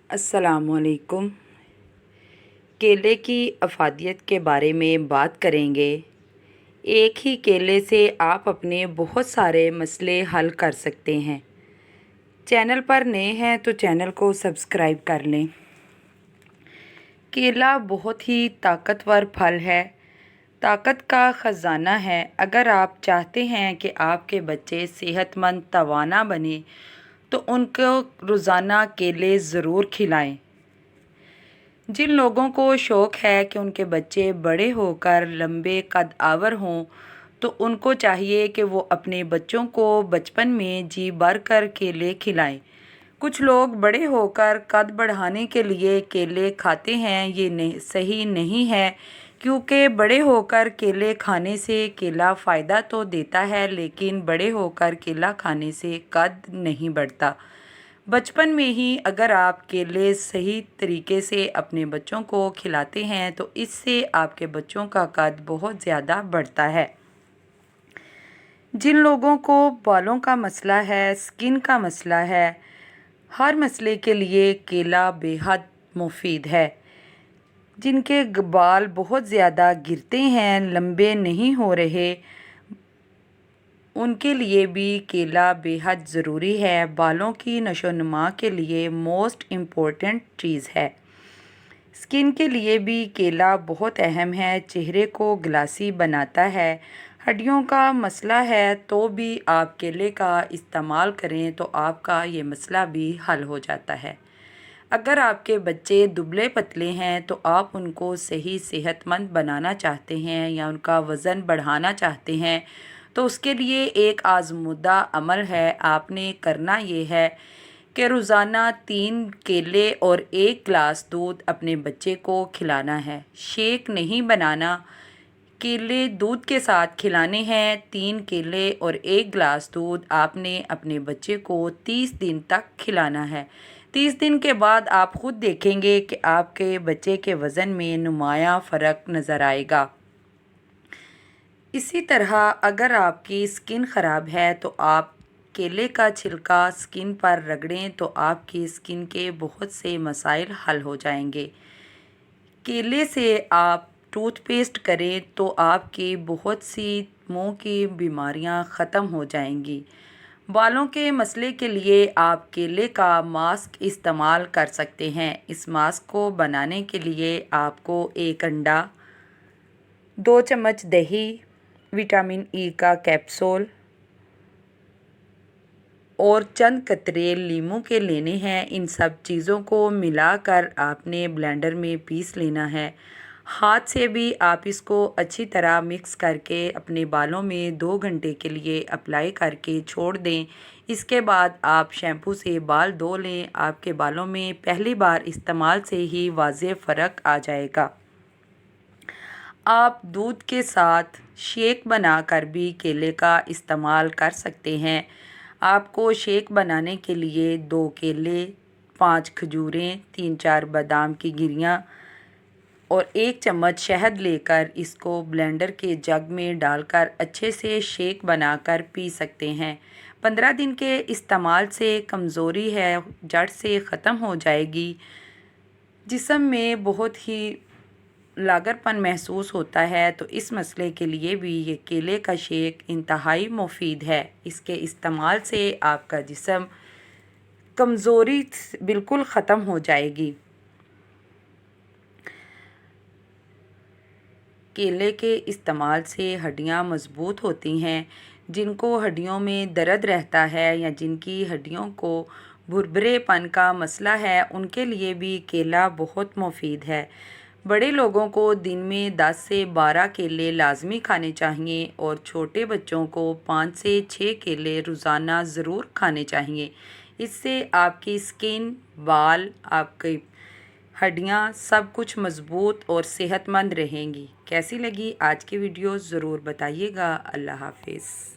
अस्सलाम वालेकुम। केले की अफादियत के बारे में बात करेंगे। एक ही केले से आप अपने बहुत सारे मसले हल कर सकते हैं। चैनल पर नए हैं तो चैनल को सब्सक्राइब कर लें। केला बहुत ही ताकतवर फल है, ताकत का ख़जाना है। अगर आप चाहते हैं कि आपके बच्चे सेहतमंद तवाना बने तो उनको रोज़ाना केले ज़रूर खिलाएं। जिन लोगों को शौक़ है कि उनके बच्चे बड़े होकर लंबे कद आवर हों तो उनको चाहिए कि वो अपने बच्चों को बचपन में जी भर कर केले खिलाएं। कुछ लोग बड़े होकर कद बढ़ाने के लिए केले खाते हैं, ये सही नहीं है, क्योंकि बड़े होकर केले खाने से केला फ़ायदा तो देता है लेकिन बड़े होकर केला खाने से कद नहीं बढ़ता। बचपन में ही अगर आप केले सही तरीके से अपने बच्चों को खिलाते हैं तो इससे आपके बच्चों का कद बहुत ज़्यादा बढ़ता है। जिन लोगों को बालों का मसला है, स्किन का मसला है, हर मसले के लिए केला बेहद मुफीद है। जिनके बाल बहुत ज़्यादा गिरते हैं, लंबे नहीं हो रहे, उनके लिए भी केला बेहद ज़रूरी है। बालों की नशोनुमा के लिए मोस्ट इम्पोर्टेंट चीज़ है। स्किन के लिए भी केला बहुत अहम है, चेहरे को ग्लासी बनाता है। हड्डियों का मसला है तो भी आप केले का इस्तेमाल करें तो आपका ये मसला भी हल हो जाता है। अगर आपके बच्चे दुबले पतले हैं तो आप उनको सही सेहतमंद बनाना चाहते हैं या उनका वज़न बढ़ाना चाहते हैं तो उसके लिए एक आज़मूदा अमल है। आपने करना ये है कि रोज़ाना 3 केले और 1 गिलास दूध अपने बच्चे को खिलाना है। शेक नहीं बनाना, केले दूध के साथ खिलाने हैं। 3 केले और 1 गिलास दूध आपने अपने बच्चे को 30 दिन तक खिलाना है। 30 दिन के बाद आप ख़ुद देखेंगे कि आपके बच्चे के वज़न में नुमायाँ फ़र्क नज़र आएगा। इसी तरह अगर आपकी स्किन ख़राब है तो आप केले का छिलका स्किन पर रगड़ें तो आपकी स्किन के बहुत से मसाइल हल हो जाएंगे। केले से आप टूथपेस्ट करें तो आपकी बहुत सी मुंह की बीमारियां ख़त्म हो जाएंगी। बालों के मसले के लिए आप केले का मास्क इस्तेमाल कर सकते हैं। इस मास्क को बनाने के लिए आपको 1 अंडा, 2 चम्मच दही, विटामिन ई का कैप्सूल और चंद कतरे लीमू के लेने हैं। इन सब चीज़ों को मिलाकर आपने ब्लेंडर में पीस लेना है। हाथ से भी आप इसको अच्छी तरह मिक्स करके अपने बालों में 2 घंटे के लिए अप्लाई करके छोड़ दें। इसके बाद आप शैम्पू से बाल धो लें। आपके बालों में पहली बार इस्तेमाल से ही वाज़ेह फ़र्क आ जाएगा। आप दूध के साथ शेक बनाकर भी केले का इस्तेमाल कर सकते हैं। आपको शेक बनाने के लिए 2 केले, 5 खजूरें, 3-4 बादाम की गिरियाँ और 1 चम्मच शहद लेकर इसको ब्लेंडर के जग में डालकर अच्छे से शेक बनाकर पी सकते हैं। 15 दिन के इस्तेमाल से कमज़ोरी है जड़ से ख़त्म हो जाएगी। जिस्म में बहुत ही लागरपन महसूस होता है तो इस मसले के लिए भी ये केले का शेक इंतहाई मुफीद है। इसके इस्तेमाल से आपका जिस्म कमज़ोरी बिल्कुल ख़त्म हो जाएगी। केले के इस्तेमाल से हड्डियां मज़बूत होती हैं। जिनको हड्डियों में दर्द रहता है या जिनकी हड्डियों को भुरभुरेपन का मसला है उनके लिए भी केला बहुत मुफीद है। बड़े लोगों को दिन में 10 से 12 केले लाजमी खाने चाहिए और छोटे बच्चों को 5 से 6 केले रोज़ाना ज़रूर खाने चाहिए। इससे आपकी स्किन, बाल, आपकी हड्डियाँ सब कुछ मज़बूत और सेहतमंद रहेंगी। कैसी लगी आज की वीडियो ज़रूर बताइएगा। अल्लाह हाफिज़।